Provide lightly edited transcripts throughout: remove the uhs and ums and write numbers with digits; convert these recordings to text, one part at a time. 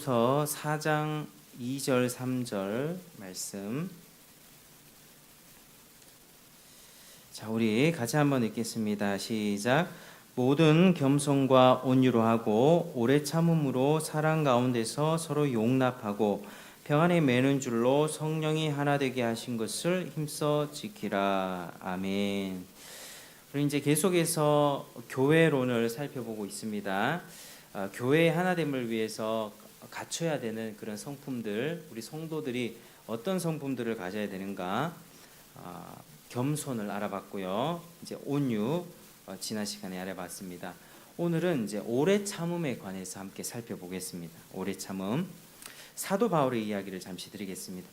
서 4장 2절 3절 말씀. 자, 우리 같이 한번 읽겠습니다. 시작. 모든 겸손과 온유로 하고 오래 참음으로 사랑 가운데서 서로 용납하고 평안에 매는 줄로 성령이 하나 되게 하신 것을 힘써 지키라. 아멘. 우리 이제 계속해서 교회론을 살펴보고 있습니다. 교회의 하나됨을 위해서 갖춰야 되는 그런 성품들, 우리 성도들이 어떤 성품들을 가져야 되는가, 겸손을 알아봤고요. 이제 온유, 지난 시간에 알아봤습니다. 오늘은 이제 오래 참음에 관해서 함께 살펴보겠습니다. 오래 참음. 사도 바울의 이야기를 잠시 드리겠습니다.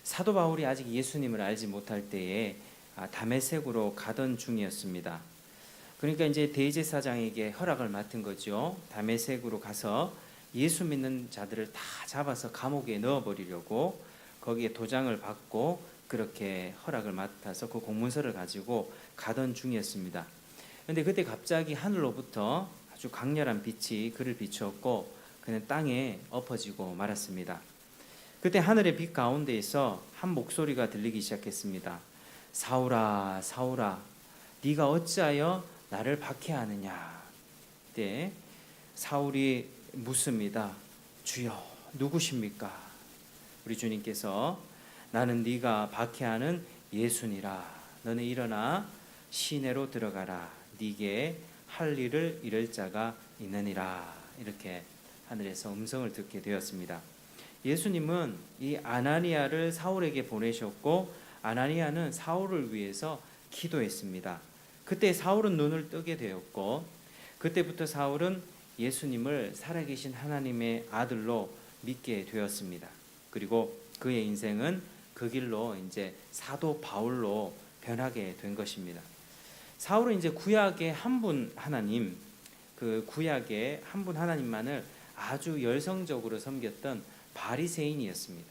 사도 바울이 아직 예수님을 알지 못할 때에 다메섹으로 가던 중이었습니다. 그러니까 이제 대제사장에게 허락을 맡은 거죠. 다메섹으로 가서 예수 믿는 자들을 다 잡아서 감옥에 넣어버리려고 거기에 도장을 받고 그렇게 허락을 맡아서 그 공문서를 가지고 가던 중이었습니다. 그런데 그때 갑자기 하늘로부터 아주 강렬한 빛이 그를 비추었고 그는 땅에 엎어지고 말았습니다. 그때 하늘의 빛 가운데에서 한 목소리가 들리기 시작했습니다. 사울아, 사울아, 네가 어찌하여 나를 박해하느냐. 그때 사울이 묻습니다. 주여, 누구십니까? 우리 주님께서 나는 네가 박해하는 예수니라. 너는 일어나 시내로 들어가라. 네게 할 일을 이룰 자가 있느니라. 이렇게 하늘에서 음성을 듣게 되었습니다. 예수님은 이 아나니아를 사울에게 보내셨고 아나니아는 사울을 위해서 기도했습니다. 그때 사울은 눈을 뜨게 되었고 그때부터 사울은 예수님을 살아계신 하나님의 아들로 믿게 되었습니다. 그리고 그의 인생은 그 길로 이제 사도 바울로 변하게 된 것입니다. 사울은 이제 구약의 한 분 하나님, 그 구약의 한 분 하나님만을 아주 열성적으로 섬겼던 바리새인이었습니다.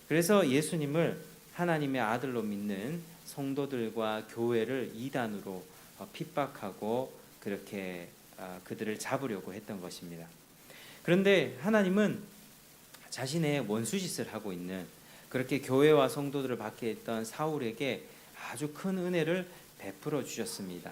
그래서 예수님을 하나님의 아들로 믿는 성도들과 교회를 이단으로 핍박하고 그렇게 그들을 잡으려고 했던 것입니다. 그런데 하나님은 자신의 원수짓을 하고 있는 그렇게 교회와 성도들을 박해했던 사울에게 아주 큰 은혜를 베풀어 주셨습니다.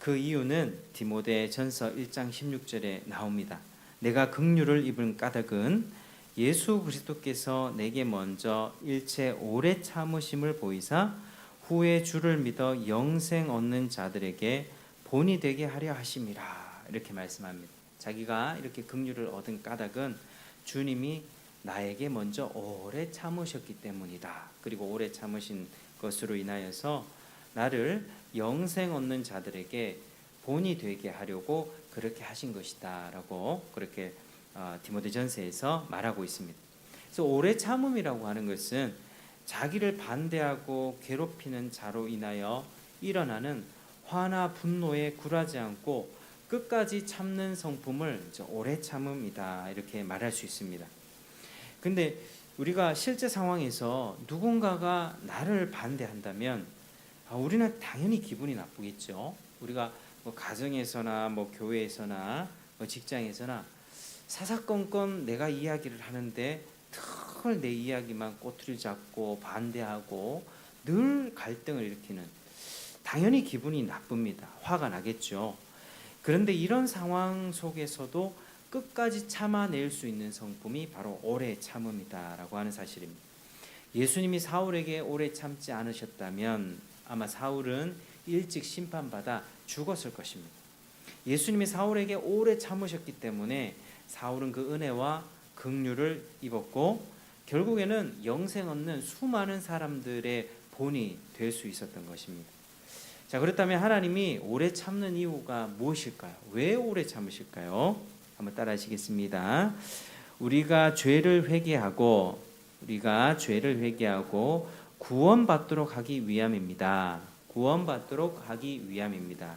그 이유는 디모데전서 1장 16절에 나옵니다. 내가 긍휼을 입은 까닭은 예수 그리스도께서 내게 먼저 일체 오래 참으심을 보이사 후에 주를 믿어 영생 얻는 자들에게 본이 되게 하려 하심이라. 이렇게 말씀합니다. 자기가 이렇게 긍휼을 얻은 까닭은 주님이 나에게 먼저 오래 참으셨기 때문이다. 그리고 오래 참으신 것으로 인하여서 나를 영생 얻는 자들에게 본이 되게 하려고 그렇게 하신 것이다 라고 그렇게 디모데전서에서 말하고 있습니다. 그래서 오래 참음이라고 하는 것은 자기를 반대하고 괴롭히는 자로 인하여 일어나는 화나 분노에 굴하지 않고 끝까지 참는 성품을 오래 참음이다 이렇게 말할 수 있습니다. 근데 우리가 실제 상황에서 누군가가 나를 반대한다면 우리는 당연히 기분이 나쁘겠죠. 우리가 뭐 가정에서나 뭐 교회에서나 뭐 직장에서나 사사건건 내가 이야기를 하는데 늘 내 이야기만 꼬투리 잡고 반대하고 늘 갈등을 일으키는, 당연히 기분이 나쁩니다. 화가 나겠죠. 그런데 이런 상황 속에서도 끝까지 참아낼 수 있는 성품이 바로 오래 참음이다라고 하는 사실입니다. 예수님이 사울에게 오래 참지 않으셨다면 아마 사울은 일찍 심판받아 죽었을 것입니다. 예수님이 사울에게 오래 참으셨기 때문에 사울은 그 은혜와 긍휼을 입었고 결국에는 영생 얻는 수많은 사람들의 본이 될 수 있었던 것입니다. 자, 그렇다면 하나님이 오래 참는 이유가 무엇일까요? 왜 오래 참으실까요? 한번 따라 하시겠습니다. 우리가 죄를 회개하고 구원받도록 하기 위함입니다. 구원받도록 하기 위함입니다.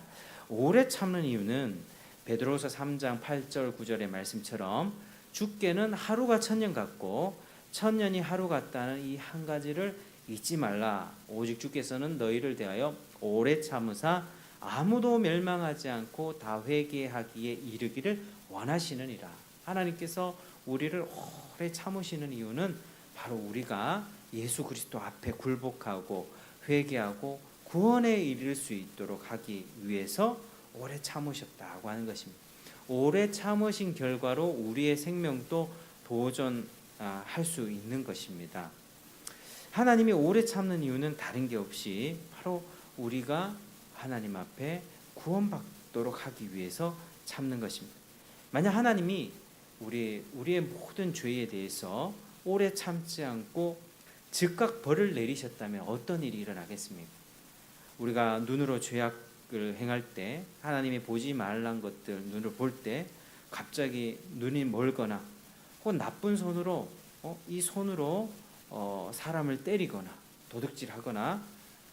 오래 참는 이유는 베드로서 3장 8절 9절의 말씀처럼 주께는 하루가 천년 같고 천년이 하루 같다는 이 한 가지를 잊지 말라. 오직 주께서는 너희를 대하여 오래 참으사 아무도 멸망하지 않고 다 회개하기에 이르기를 원하시느니라. 하나님께서 우리를 오래 참으시는 이유는 바로 우리가 예수 그리스도 앞에 굴복하고 회개하고 구원에 이를 수 있도록 하기 위해서 오래 참으셨다고 하는 것입니다. 오래 참으신 결과로 우리의 생명도 도전할 수 있는 것입니다. 하나님이 오래 참는 이유는 다른 게 없이 바로 우리가 하나님 앞에 구원받도록 하기 위해서 참는 것입니다. 만약 하나님이 우리의 모든 죄에 대해서 오래 참지 않고 즉각 벌을 내리셨다면 어떤 일이 일어나겠습니까? 우리가 눈으로 죄악을 행할 때 하나님이 보지 말란 것들 눈으로 볼 때 갑자기 눈이 멀거나 혹은 나쁜 손으로 이 손으로 사람을 때리거나 도둑질하거나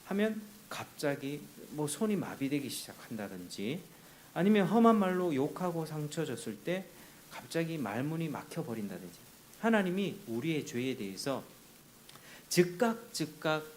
하면 갑자기 뭐 손이 마비되기 시작한다든지 아니면 험한 말로 욕하고 상처 줬을 때 갑자기 말문이 막혀버린다든지 하나님이 우리의 죄에 대해서 즉각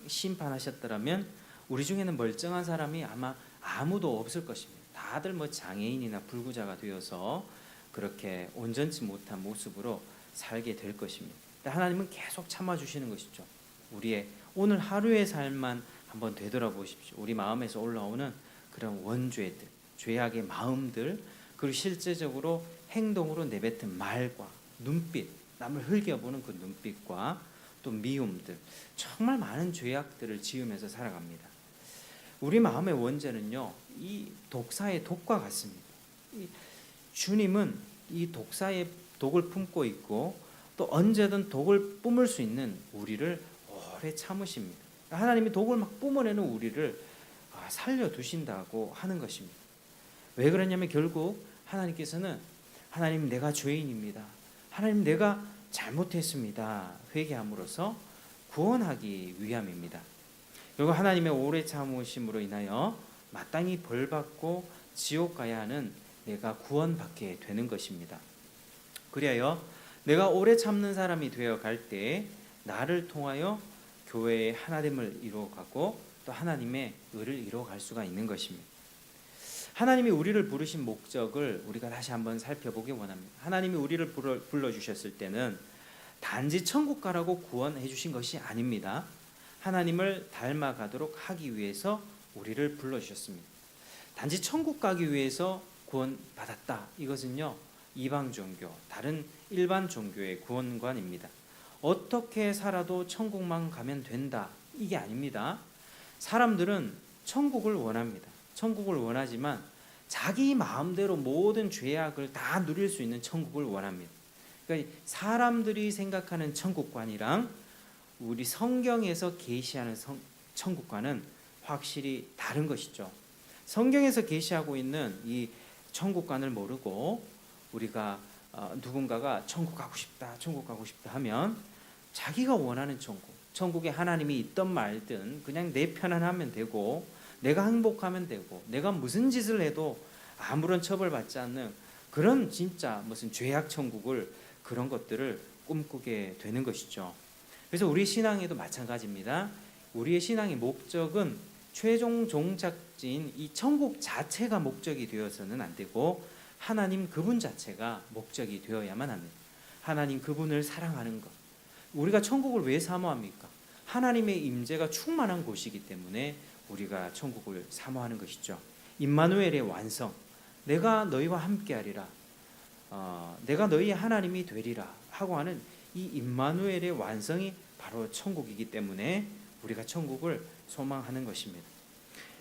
심판하셨더라면 우리 중에는 멀쩡한 사람이 아마 아무도 없을 것입니다. 다들 뭐 장애인이나 불구자가 되어서 그렇게 온전치 못한 모습으로 살게 될 것입니다. 하나님은 계속 참아주시는 것이죠. 우리의 오늘 하루의 삶만 한번 되돌아보십시오. 우리 마음에서 올라오는 그런 원죄들, 죄악의 마음들, 그리고 실제적으로 행동으로 내뱉은 말과 눈빛, 남을 흘겨보는 그 눈빛과 또 미움들, 정말 많은 죄악들을 지으면서 살아갑니다. 우리 마음의 원죄는요, 이 독사의 독과 같습니다. 주님은 이 독사의 독을 품고 있고 또 언제든 독을 뿜을 수 있는 우리를 오래 참으십니다. 하나님이 독을 막 뿜어내는 우리를 살려두신다고 하는 것입니다. 왜 그러냐면 결국 하나님께서는 하나님 내가 죄인입니다. 하나님 내가 잘못했습니다. 회개함으로써 구원하기 위함입니다. 결국 하나님의 오래 참으심으로 인하여 마땅히 벌받고 지옥 가야 하는 내가 구원받게 되는 것입니다. 그리하여 내가 오래 참는 사람이 되어 갈 때 나를 통하여 교회의 하나됨을 이루어가고 또 하나님의 의를 이루어갈 수가 있는 것입니다. 하나님이 우리를 부르신 목적을 우리가 다시 한번 살펴보기 원합니다. 하나님이 우리를 불러주셨을 때는 단지 천국 가라고 구원해 주신 것이 아닙니다. 하나님을 닮아가도록 하기 위해서 우리를 불러주셨습니다. 단지 천국 가기 위해서 구원받았다. 이것은요, 이방 종교, 다른 일반 종교의 구원관입니다. 어떻게 살아도 천국만 가면 된다. 이게 아닙니다. 사람들은 천국을 원합니다. 천국을 원하지만 자기 마음대로 모든 죄악을 다 누릴 수 있는 천국을 원합니다. 그러니까 사람들이 생각하는 천국관이랑 우리 성경에서 계시하는 천국관은 확실히 다른 것이죠. 성경에서 계시하고 있는 이 천국관을 모르고 우리가 누군가가 천국 가고 싶다 하면 자기가 원하는 천국에 하나님이 있든 말든 그냥 내 편안하면 되고 내가 행복하면 되고 내가 무슨 짓을 해도 아무런 처벌받지 않는 그런 진짜 무슨 죄악 천국을 그런 것들을 꿈꾸게 되는 것이죠. 그래서 우리 신앙에도 마찬가지입니다. 우리의 신앙의 목적은 최종 종착지인 이 천국 자체가 목적이 되어서는 안 되고 하나님 그분 자체가 목적이 되어야만 합니다. 하나님 그분을 사랑하는 것. 우리가 천국을 왜 사모합니까? 하나님의 임재가 충만한 곳이기 때문에 우리가 천국을 사모하는 것이죠. 임마누엘의 완성. 내가 너희와 함께하리라. 내가 너희의 하나님이 되리라 하고 하는 이 임마누엘의 완성이 바로 천국이기 때문에 우리가 천국을 소망하는 것입니다.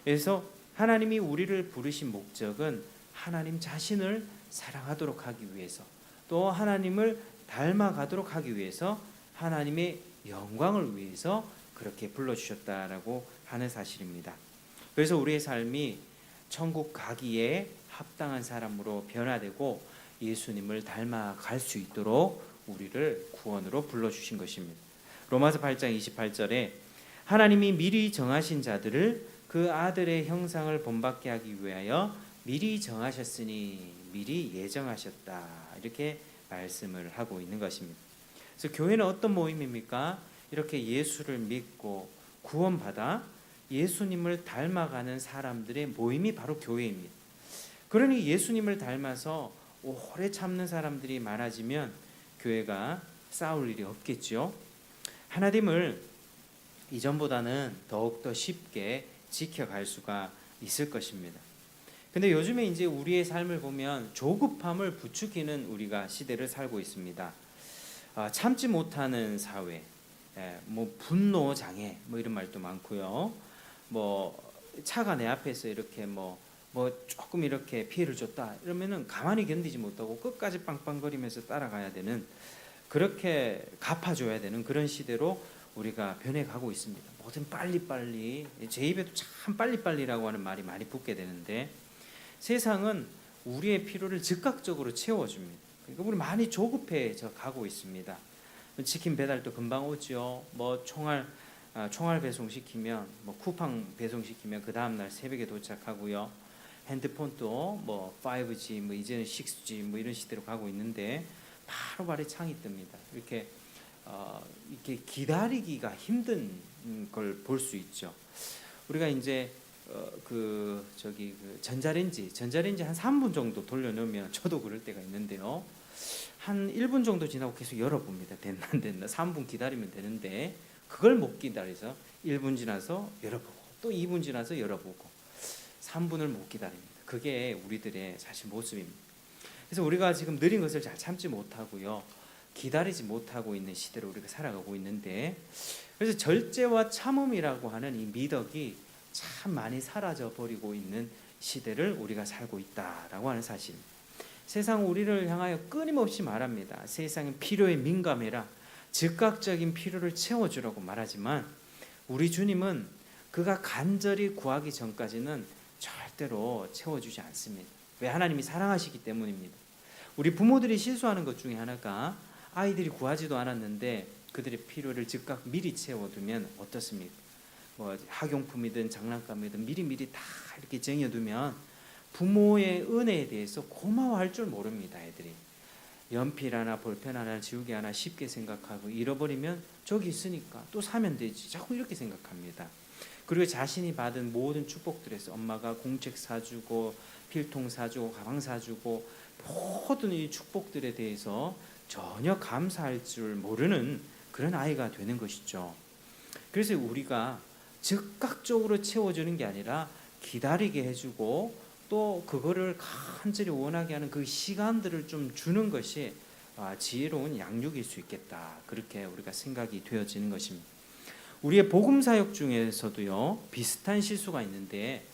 그래서 하나님이 우리를 부르신 목적은 하나님 자신을 사랑하도록 하기 위해서 또 하나님을 닮아가도록 하기 위해서 하나님의 영광을 위해서 그렇게 불러주셨다라고 하는 사실입니다. 그래서 우리의 삶이 천국 가기에 합당한 사람으로 변화되고 예수님을 닮아갈 수 있도록 우리를 구원으로 불러주신 것입니다. 로마서 8장 28절에 하나님이 미리 정하신 자들을 그 아들의 형상을 본받게 하기 위하여 미리 정하셨으니 미리 예정하셨다 이렇게 말씀을 하고 있는 것입니다. 그래서 교회는 어떤 모임입니까? 이렇게 예수를 믿고 구원받아 예수님을 닮아가는 사람들의 모임이 바로 교회입니다. 그러니 예수님을 닮아서 오래 참는 사람들이 많아지면 교회가 싸울 일이 없겠죠. 하나님을 이전보다는 더욱더 쉽게 지켜갈 수가 있을 것입니다. 근데 요즘에 이제 우리의 삶을 보면 조급함을 부추기는 우리가 시대를 살고 있습니다. 참지 못하는 사회, 뭐 분노 장애, 뭐 이런 말도 많고요. 뭐 차가 내 앞에서 이렇게 뭐 조금 이렇게 피해를 줬다 이러면은 가만히 견디지 못하고 끝까지 빵빵거리면서 따라가야 되는, 그렇게 갚아줘야 되는 그런 시대로 우리가 변해가고 있습니다. 뭐든 빨리빨리, 제 입에도 참 빨리빨리라고 하는 말이 많이 붙게 되는데, 세상은 우리의 필요를 즉각적으로 채워줍니다. 그러니까 우리 많이 조급해져 가고 있습니다. 치킨 배달도 금방 오죠. 뭐 총알 배송시키면, 뭐 쿠팡 배송시키면 그 다음날 새벽에 도착하고요. 핸드폰도 뭐 5G, 뭐 이제는 6G 뭐 이런 시대로 가고 있는데 바로바로 창이 뜹니다. 이렇게 기다리기가 힘든 걸 볼 수 있죠. 우리가 이제 전자레인지 한 3분 정도 돌려놓으면, 저도 그럴 때가 있는데요. 한 1분 정도 지나고 계속 열어봅니다. 됐나 안 됐나. 3분 기다리면 되는데 그걸 못 기다려서 1분 지나서 열어보고, 또 2분 지나서 열어보고, 3분을 못 기다립니다. 그게 우리들의 사실 모습입니다. 그래서 우리가 지금 느린 것을 잘 참지 못하고요, 기다리지 못하고 있는 시대로 우리가 살아가고 있는데, 그래서 절제와 참음이라고 하는 이 미덕이 참 많이 사라져 버리고 있는 시대를 우리가 살고 있다라고 하는 사실. 세상 우리를 향하여 끊임없이 말합니다. 세상은 필요에 민감해라, 즉각적인 필요를 채워주라고 말하지만, 우리 주님은 그가 간절히 구하기 전까지는 절대로 채워주지 않습니다. 왜? 하나님이 사랑하시기 때문입니다. 우리 부모들이 실수하는 것 중에 하나가, 아이들이 구하지도 않았는데 그들의 필요를 즉각 미리 채워두면 어떻습니까? 뭐 학용품이든 장난감이든 미리미리 다 이렇게 쟁여두면 부모의 은혜에 대해서 고마워할 줄 모릅니다. 애들이 연필 하나 볼펜 하나 지우개 하나 쉽게 생각하고, 잃어버리면 저기 있으니까 또 사면 되지, 자꾸 이렇게 생각합니다. 그리고 자신이 받은 모든 축복들에서 엄마가 공책 사주고 필통 사주고 가방 사주고 모든 이 축복들에 대해서 전혀 감사할 줄 모르는 그런 아이가 되는 것이죠. 그래서 우리가 즉각적으로 채워주는 게 아니라 기다리게 해주고, 또 그거를 간절히 원하게 하는 그 시간들을 좀 주는 것이 지혜로운 양육일 수 있겠다, 그렇게 우리가 생각이 되어지는 것입니다. 우리의 복음 사역 중에서도요 비슷한 실수가 있는데,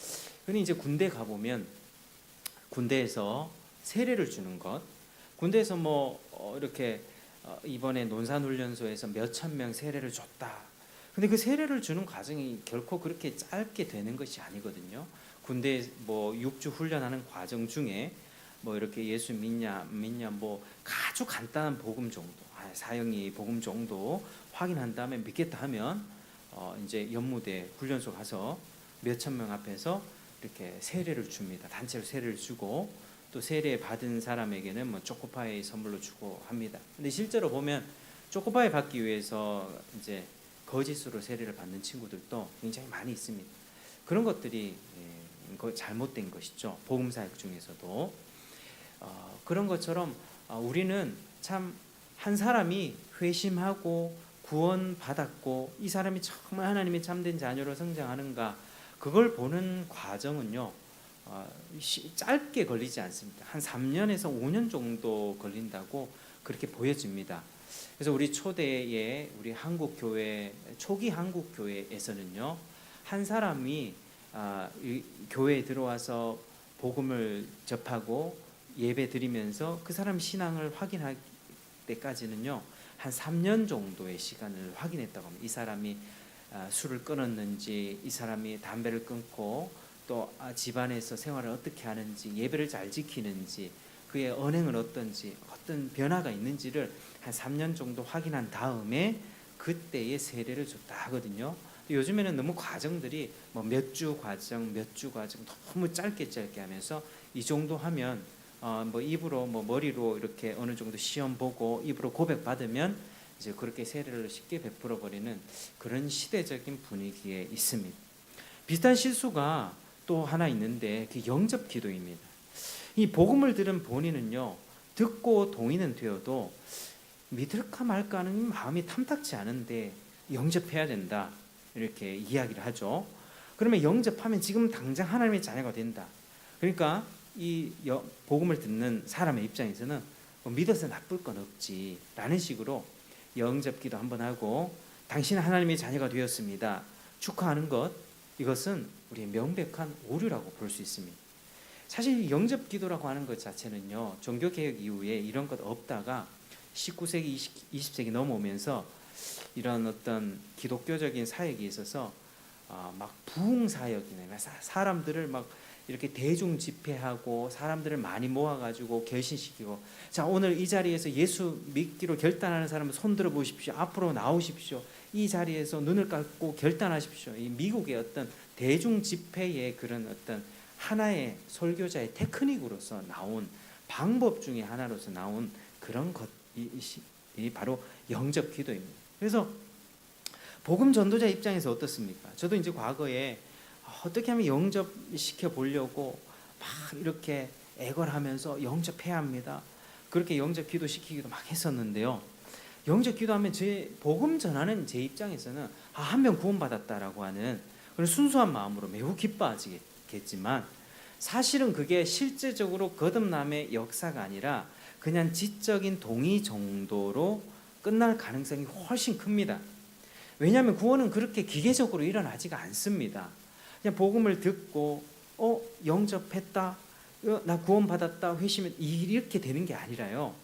근데 이제 군대 가보면 군대에서 세례를 주는 것, 군대에서 이렇게 이번에 논산훈련소에서 몇천 명 세례를 줬다. 근데 그 세례를 주는 과정이 결코 그렇게 짧게 되는 것이 아니거든요. 군대 6주 훈련하는 과정 중에 이렇게 예수 믿냐 아주 간단한 복음 정도, 사형이 복음 정도 확인한 다음에 믿겠다 하면 이제 연무대 훈련소 가서 몇천 명 앞에서 이렇게 세례를 줍니다. 단체로 세례를 주고, 또 세례 받은 사람에게는 초코파이 선물로 주고 합니다. 근데 실제로 보면 초코파이 받기 위해서 이제 거짓으로 세례를 받는 친구들도 굉장히 많이 있습니다. 그런 것들이 잘못된 것이죠. 복음 사역 중에서도 그런 것처럼 우리는 참 한 사람이 회심하고 구원 받았고 이 사람이 정말 하나님의 참된 자녀로 성장하는가, 그걸 보는 과정은요 짧게 걸리지 않습니다. 한 3년에서 5년 정도 걸린다고 그렇게 보여집니다. 그래서 우리 초대의 우리 한국 교회, 초기 한국 교회에서는요, 한 사람이 이 교회에 들어와서 복음을 접하고 예배 드리면서 그 사람 신앙을 확인할 때까지는요 한 3년 정도의 시간을 확인했다고 합니다. 이 사람이 술을 끊었는지, 이 사람이 담배를 끊고 또 집안에서 생활을 어떻게 하는지, 예배를 잘 지키는지, 그의 언행은 어떤지, 어떤 변화가 있는지를 한 3년 정도 확인한 다음에 그때의 세례를 줬다 하거든요. 요즘에는 너무 과정들이 몇 주 과정 너무 짧게 하면서 이 정도 하면 입으로 머리로 이렇게 어느 정도 시험 보고 입으로 고백 받으면 이제 그렇게 세례를 쉽게 베풀어 버리는 그런 시대적인 분위기에 있습니다. 비슷한 실수가 또 하나 있는데, 그 영접 기도입니다. 이 복음을 들은 본인은요 듣고 동의는 되어도 믿을까 말까 하는 마음이 탐탁지 않은데 영접해야 된다, 이렇게 이야기를 하죠. 그러면 영접하면 지금 당장 하나님의 자녀가 된다. 그러니까 이 복음을 듣는 사람의 입장에서는 뭐 믿어서 나쁠 건 없지 라는 식으로 영접기도 한번 하고, 당신은 하나님의 자녀가 되었습니다, 축하하는 것, 이것은 우리의 명백한 오류라고 볼 수 있습니다. 사실 영접기도라고 하는 것 자체는요, 종교개혁 이후에 이런 것 없다가 19세기, 20세기 넘어오면서 이런 어떤 기독교적인 사역에 있어서 막 부흥사역이네, 사람들을 막 이렇게 대중 집회하고 사람들을 많이 모아가지고 결신시키고, 자 오늘 이 자리에서 예수 믿기로 결단하는 사람은 손 들어 보십시오, 앞으로 나오십시오, 이 자리에서 눈을 감고 결단하십시오. 이 미국의 어떤 대중 집회의 그런 어떤 하나의 설교자의 테크닉으로서 나온 방법 중에 하나로서 나온 그런 것이 바로 영접 기도입니다. 그래서 복음 전도자 입장에서 어떻습니까? 저도 이제 과거에 어떻게 하면 영접시켜 보려고 막 이렇게 애걸하면서 영접해야 합니다, 그렇게 영접 기도 시키기도 막 했었는데요. 영접 기도하면 제 복음 전하는 제 입장에서는 한 명 구원받았다라고 하는 그런 순수한 마음으로 매우 기뻐하시겠지만, 사실은 그게 실제적으로 거듭남의 역사가 아니라 그냥 지적인 동의 정도로 끝날 가능성이 훨씬 큽니다. 왜냐하면 구원은 그렇게 기계적으로 일어나지가 않습니다. 그냥 복음을 듣고 영접했다, 나 구원받았다, 회심했다, 이렇게 되는 게 아니라요,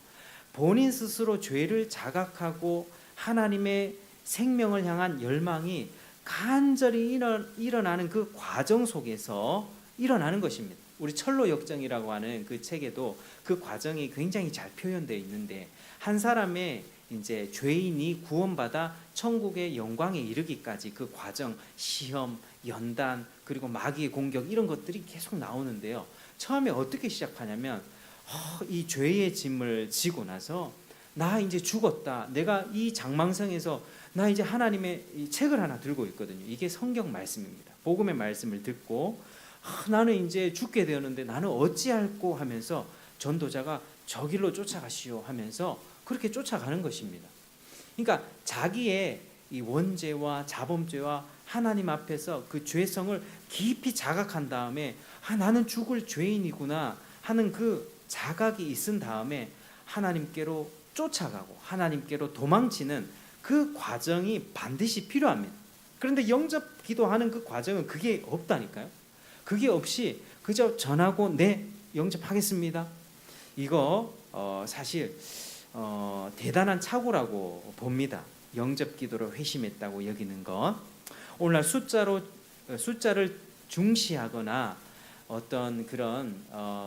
본인 스스로 죄를 자각하고 하나님의 생명을 향한 열망이 간절히 일어나는 그 과정 속에서 일어나는 것입니다. 우리 철로 역정이라고 하는 그 책에도 그 과정이 굉장히 잘 표현되어 있는데, 한 사람의 이제 죄인이 구원받아 천국의 영광에 이르기까지 그 과정, 시험, 연단, 그리고 마귀의 공격, 이런 것들이 계속 나오는데요. 처음에 어떻게 시작하냐면 이 죄의 짐을 지고 나서 나 이제 죽었다, 내가 이 장망성에서 나 이제 하나님의 이 책을 하나 들고 있거든요. 이게 성경 말씀입니다. 복음의 말씀을 듣고 나는 이제 죽게 되었는데 나는 어찌할꼬 하면서 전도자가 저 길로 쫓아가시오 하면서 그렇게 쫓아가는 것입니다. 그러니까 자기의 이 원죄와 자범죄와 하나님 앞에서 그 죄성을 깊이 자각한 다음에 나는 죽을 죄인이구나 하는 그 자각이 있은 다음에 하나님께로 쫓아가고 하나님께로 도망치는 그 과정이 반드시 필요합니다. 그런데 영접 기도하는 그 과정은 그게 없다니까요. 그게 없이 그저 전하고 네 영접하겠습니다, 이거 사실 대단한 착오라고 봅니다. 영접 기도로 회심했다고 여기는 것. 오늘날 숫자를 중시하거나 어떤 그런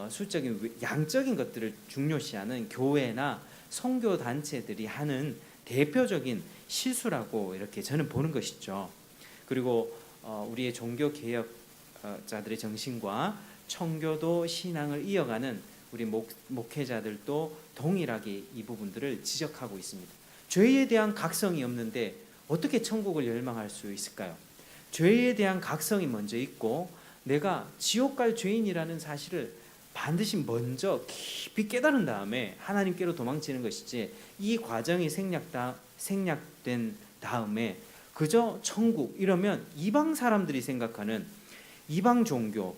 수적인 양적인 것들을 중요시하는 교회나 선교 단체들이 하는 대표적인 실수라고 이렇게 저는 보는 것이죠. 그리고 우리의 종교 개혁자들의 정신과 청교도 신앙을 이어가는 우리 목회자들도 동일하게 이 부분들을 지적하고 있습니다. 죄에 대한 각성이 없는데 어떻게 천국을 열망할 수 있을까요? 죄에 대한 각성이 먼저 있고 내가 지옥 갈 죄인이라는 사실을 반드시 먼저 깊이 깨달은 다음에 하나님께로 도망치는 것이지, 이 과정이 생략된 다음에 그저 천국 이러면 이방 사람들이 생각하는 이방 종교,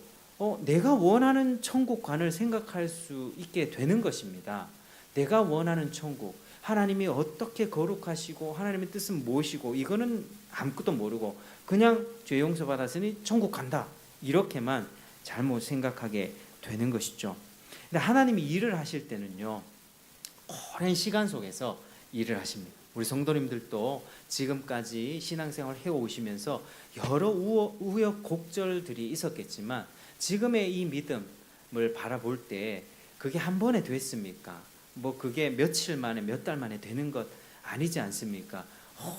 내가 원하는 천국관을 생각할 수 있게 되는 것입니다. 내가 원하는 천국, 하나님이 어떻게 거룩하시고 하나님의 뜻은 무엇이고 이거는 아무것도 모르고 그냥 죄 용서 받았으니 천국 간다, 이렇게만 잘못 생각하게 되는 것이죠. 근데 하나님이 일을 하실 때는요, 오랜 시간 속에서 일을 하십니다. 우리 성도님들도 지금까지 신앙생활 해오시면서 여러 우여곡절들이 있었겠지만 지금의 이 믿음을 바라볼 때 그게 한 번에 됐습니까? 뭐 그게 며칠 만에 몇 달 만에 되는 것 아니지 않습니까?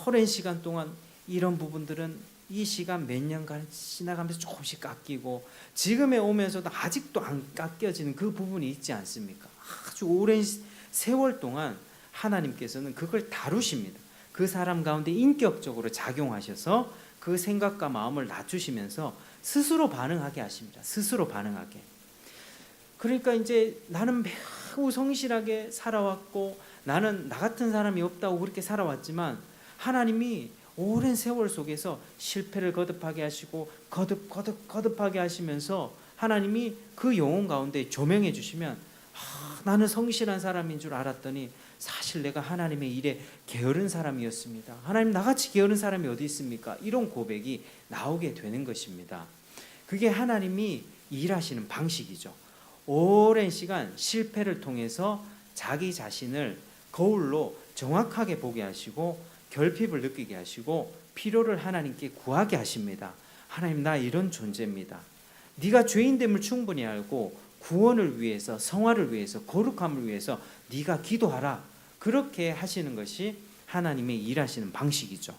오랜 시간 동안 이런 부분들은 이 시간 몇 년간 지나가면서 조금씩 깎이고 지금에 오면서도 아직도 안 깎여지는 그 부분이 있지 않습니까? 아주 오랜 세월 동안 하나님께서는 그걸 다루십니다. 그 사람 가운데 인격적으로 작용하셔서 그 생각과 마음을 낮추시면서 스스로 반응하게 하십니다. 스스로 반응하게. 그러니까 이제 나는 매우 성실하게 살아왔고 나는 나 같은 사람이 없다고 그렇게 살아왔지만 하나님이 오랜 세월 속에서 실패를 거듭하게 하시고 거듭하게 하시면서 하나님이 그 영혼 가운데 조명해 주시면 나는 성실한 사람인 줄 알았더니 사실 내가 하나님의 일에 게으른 사람이었습니다. 하나님, 나같이 게으른 사람이 어디 있습니까? 이런 고백이 나오게 되는 것입니다. 그게 하나님이 일하시는 방식이죠. 오랜 시간 실패를 통해서 자기 자신을 거울로 정확하게 보게 하시고 결핍을 느끼게 하시고 필요를 하나님께 구하게 하십니다. 하나님, 나 이런 존재입니다. 네가 죄인됨을 충분히 알고 구원을 위해서, 성화를 위해서, 거룩함을 위해서 네가 기도하라. 그렇게 하시는 것이 하나님의 일하시는 방식이죠.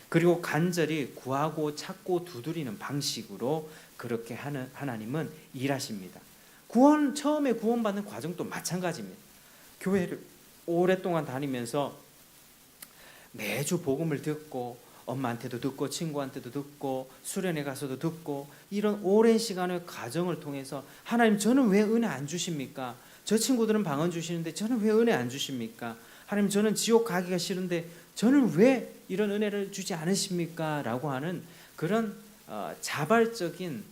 그리고 간절히 구하고 찾고 두드리는 방식으로 그렇게 하는 하나님은 일하십니다. 처음에 구원받는 과정도 마찬가지입니다. 교회를 오랫동안 다니면서 매주 복음을 듣고 엄마한테도 듣고 친구한테도 듣고 수련회 가서도 듣고 이런 오랜 시간의 과정을 통해서 하나님, 저는 왜 은혜 안 주십니까? 저 친구들은 방언 주시는데 저는 왜 은혜 안 주십니까? 하나님, 저는 지옥 가기가 싫은데 저는 왜 이런 은혜를 주지 않으십니까? 라고 하는 그런 자발적인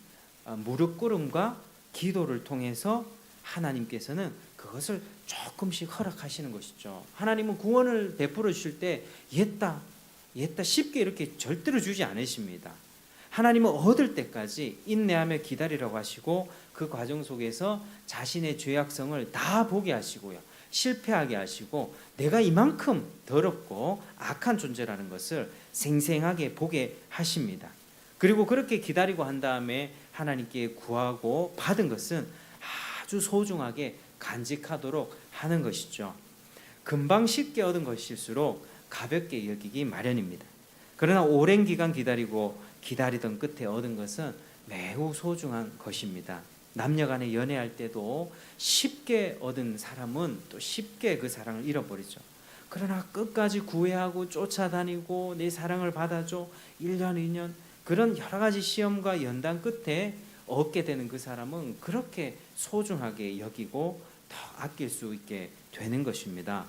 무릎 꿇음과 기도를 통해서 하나님께서는 그것을 조금씩 허락하시는 것이죠. 하나님은 구원을 베풀어 주실 때 옛다 쉽게 이렇게 절대로 주지 않으십니다. 하나님은 얻을 때까지 인내하며 기다리라고 하시고 그 과정 속에서 자신의 죄악성을 다 보게 하시고요, 실패하게 하시고 내가 이만큼 더럽고 악한 존재라는 것을 생생하게 보게 하십니다. 그리고 그렇게 기다리고 한 다음에 하나님께 구하고 받은 것은 아주 소중하게 간직하도록 하는 것이죠. 금방 쉽게 얻은 것일수록 가볍게 여기기 마련입니다. 그러나 오랜 기간 기다리던 끝에 얻은 것은 매우 소중한 것입니다. 남녀간에 연애할 때도 쉽게 얻은 사람은 또 쉽게 그 사랑을 잃어버리죠. 그러나 끝까지 구애하고 쫓아다니고 내 사랑을 받아줘 1년 2년 그런 여러 가지 시험과 연단 끝에 얻게 되는 그 사람은 그렇게 소중하게 여기고 더 아낄 수 있게 되는 것입니다.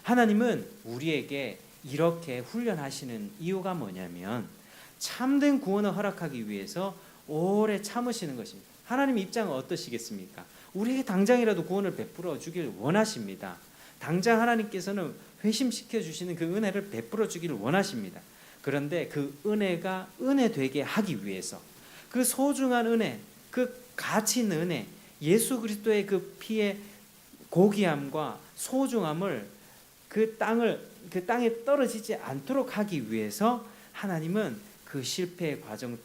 하나님은 우리에게 이렇게 훈련하시는 이유가 뭐냐면 참된 구원을 허락하기 위해서 오래 참으시는 것입니다. 하나님 입장은 어떠시겠습니까? 우리에게 당장이라도 구원을 베풀어 주길 원하십니다. 당장 하나님께서는 회심시켜 주시는 그 은혜를 베풀어 주기를 원하십니다. 그런데 그 은혜가 은혜 되게 하기 위해서 그 소중한 은혜, 그 가치 있는 은혜, 예수 그리스도의 그 피의 고귀함과 소중함을 그 땅에 떨어지지 않도록 하기 위해서 하나님은 그 실패의 과정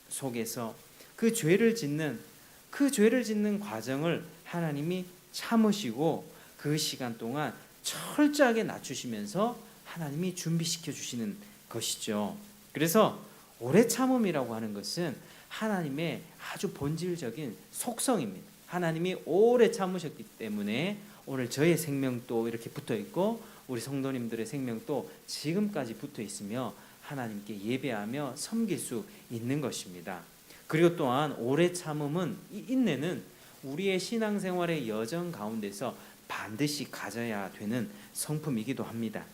속에서 그 죄를 짓는 과정을 하나님이 참으시고 그 시간 동안 철저하게 낮추시면서 하나님이 준비시켜 주시는 것이죠. 그래서 오래 참음이라고 하는 것은 하나님의 아주 본질적인 속성입니다. 하나님이 오래 참으셨기 때문에 오늘 저의 생명도 이렇게 붙어 있고 우리 성도님들의 생명도 지금까지 붙어 있으며 하나님께 예배하며 섬길 수 있는 것입니다. 그리고 또한 오래 참음은, 인내는 우리의 신앙생활의 여정 가운데서 반드시 가져야 되는 성품이기도 합니다.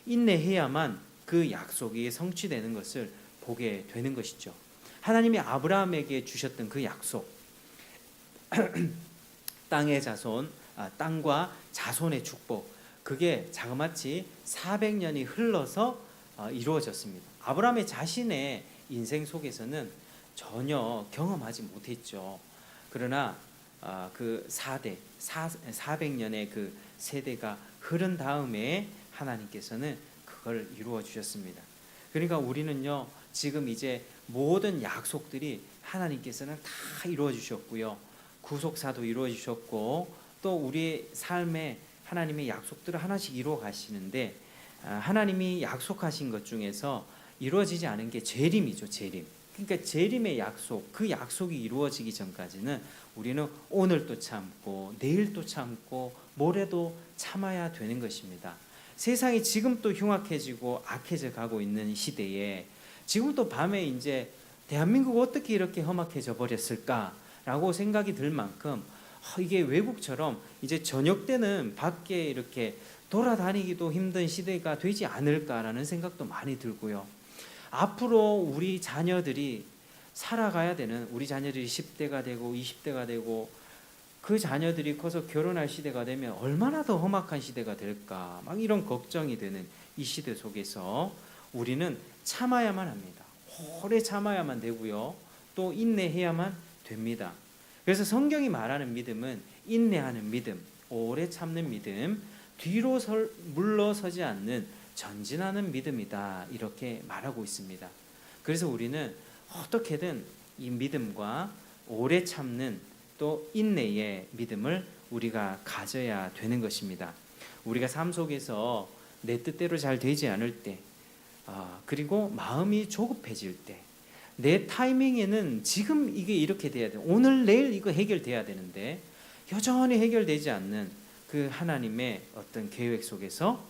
인내해야만 그 약속이 성취되는 것을 보게 되는 것이죠. 하나님이 아브라함에게 주셨던 그 약속, 땅과 자손의 축복, 그게 자그마치 400년이 흘러서 이루어졌습니다. 아브라함의 자신의 인생 속에서는 전혀 경험하지 못했죠. 그러나 그 400년의 그 세대가 흐른 다음에 하나님께서는 그걸 이루어 주셨습니다. 그러니까 우리는요, 지금 이제 모든 약속들이 하나님께서는 다 이루어 주셨고요, 구속사도 이루어 주셨고 또 우리의 삶에 하나님의 약속들을 하나씩 이루어 가시는데 하나님이 약속하신 것 중에서 이루어지지 않은 게 재림이죠. 재림. 그러니까 재림의 약속, 그 약속이 이루어지기 전까지는 우리는 오늘도 참고 내일도 참고 모레도 참아야 되는 것입니다. 세상이 지금 또 흉악해지고 악해져 가고 있는 시대에 지금 또 밤에 이제 대한민국 어떻게 이렇게 험악해져 버렸을까라고 생각이 들 만큼 이게 외국처럼 이제 저녁 때는 밖에 이렇게 돌아다니기도 힘든 시대가 되지 않을까라는 생각도 많이 들고요. 앞으로 우리 자녀들이 살아가야 되는, 우리 자녀들이 10대가 되고 20대가 되고 그 자녀들이 커서 결혼할 시대가 되면 얼마나 더 험악한 시대가 될까, 막 이런 걱정이 되는 이 시대 속에서 우리는 참아야만 합니다. 오래 참아야만 되고요, 또 인내해야만 됩니다. 그래서 성경이 말하는 믿음은 인내하는 믿음, 오래 참는 믿음, 뒤로 물러서지 않는 전진하는 믿음이다, 이렇게 말하고 있습니다. 그래서 우리는 어떻게든 이 믿음과 오래 참는 또 인내의 믿음을 우리가 가져야 되는 것입니다. 우리가 삶 속에서 내 뜻대로 잘 되지 않을 때, 그리고 마음이 조급해질 때, 내 타이밍에는 지금 이게 이렇게 돼야 돼, 오늘 내일 이거 해결돼야 되는데 여전히 해결되지 않는 그 하나님의 어떤 계획 속에서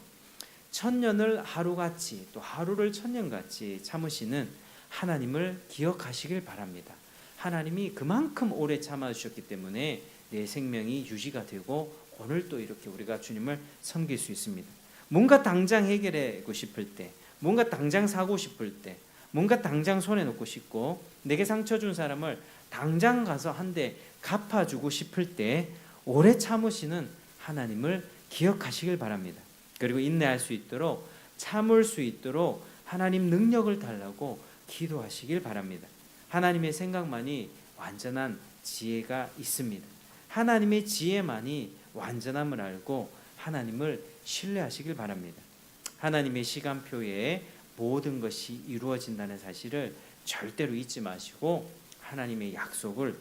천년을 하루같이, 또 하루를 천년같이 참으시는 하나님을 기억하시길 바랍니다. 하나님이 그만큼 오래 참아주셨기 때문에 내 생명이 유지가 되고 오늘 또 이렇게 우리가 주님을 섬길 수 있습니다. 뭔가 당장 해결하고 싶을 때, 뭔가 당장 사고 싶을 때, 뭔가 당장 손에 놓고 싶고, 내게 상처 준 사람을 당장 가서 한 대 갚아주고 싶을 때 오래 참으시는 하나님을 기억하시길 바랍니다. 그리고 인내할 수 있도록, 참을 수 있도록 하나님 능력을 달라고 기도하시길 바랍니다. 하나님의 생각만이 완전한 지혜가 있습니다. 하나님의 지혜만이 완전함을 알고 하나님을 신뢰하시길 바랍니다. 하나님의 시간표에 모든 것이 이루어진다는 사실을 절대로 잊지 마시고 하나님의 약속을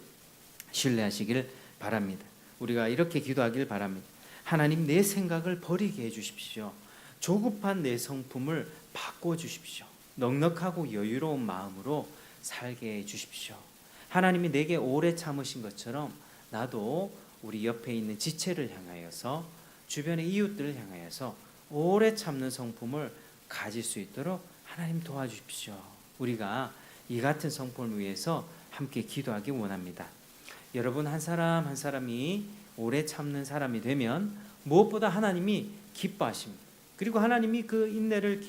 신뢰하시길 바랍니다. 우리가 이렇게 기도하길 바랍니다. 하나님, 내 생각을 버리게 해주십시오. 조급한 내 성품을 바꿔주십시오. 넉넉하고 여유로운 마음으로 살게 해주십시오. 하나님이 내게 오래 참으신 것처럼 나도 우리 옆에 있는 지체를 향하여서, 주변의 이웃들을 향하여서 오래 참는 성품을 가질 수 있도록 하나님 도와주십시오. 우리가 이 같은 성품을 위해서 함께 기도하기 원합니다. 여러분, 한 사람 한 사람이 오래 참는 사람이 되면 무엇보다 하나님이 기뻐하십니다. 그리고 하나님이 그 인내를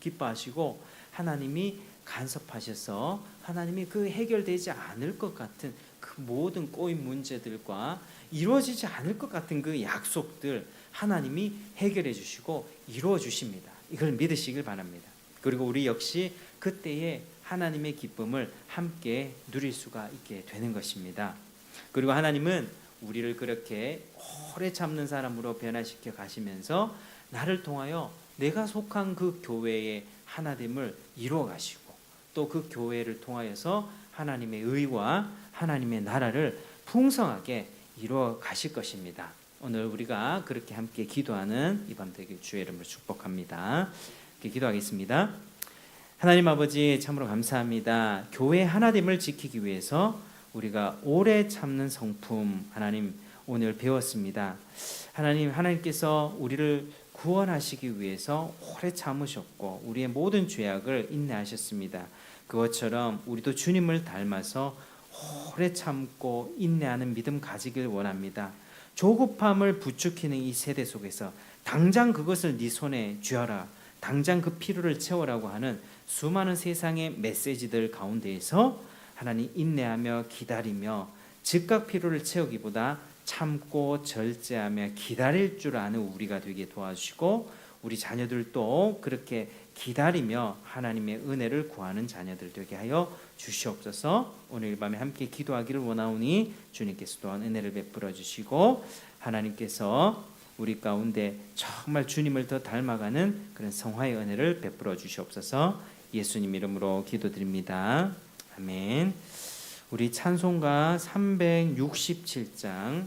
기뻐하시고 하나님이 간섭하셔서 하나님이 그 해결되지 않을 것 같은 그 모든 꼬인 문제들과 이루어지지 않을 것 같은 그 약속들 하나님이 해결해 주시고 이루어 주십니다. 이걸 믿으시길 바랍니다. 그리고 우리 역시 그때에 하나님의 기쁨을 함께 누릴 수가 있게 되는 것입니다. 그리고 하나님은 우리를 그렇게 오래 참는 사람으로 변화시켜 가시면서 나를 통하여 내가 속한 그 교회의 하나됨을 이루어 가시고, 또 그 교회를 통하여서 하나님의 의와 하나님의 나라를 풍성하게 이루어 가실 것입니다. 오늘 우리가 그렇게 함께 기도하는 이 밤 되길 주의 이름으로 축복합니다. 이렇게 기도하겠습니다. 하나님 아버지, 참으로 감사합니다. 교회 하나됨을 지키기 위해서 우리가 오래 참는 성품, 하나님 오늘 배웠습니다. 하나님께서 우리를 구원하시기 위해서 오래 참으셨고 우리의 모든 죄악을 인내하셨습니다. 그것처럼 우리도 주님을 닮아서 오래 참고 인내하는 믿음 가지길 원합니다. 조급함을 부추기는 이 세대 속에서 당장 그것을 네 손에 쥐어라, 당장 그 필요를 채우라고 하는 수많은 세상의 메시지들 가운데에서 하나님 인내하며 기다리며 즉각 필요를 채우기보다 참고 절제하며 기다릴 줄 아는 우리가 되게 도와주시고, 우리 자녀들도 그렇게 기다리며 하나님의 은혜를 구하는 자녀들 되게 하여 주시옵소서. 오늘 밤에 함께 기도하기를 원하오니 주님께서 또한 은혜를 베풀어 주시고 하나님께서 우리 가운데 정말 주님을 더 닮아가는 그런 성화의 은혜를 베풀어 주시옵소서. 예수님 이름으로 기도드립니다. 아멘. 우리 찬송가 367장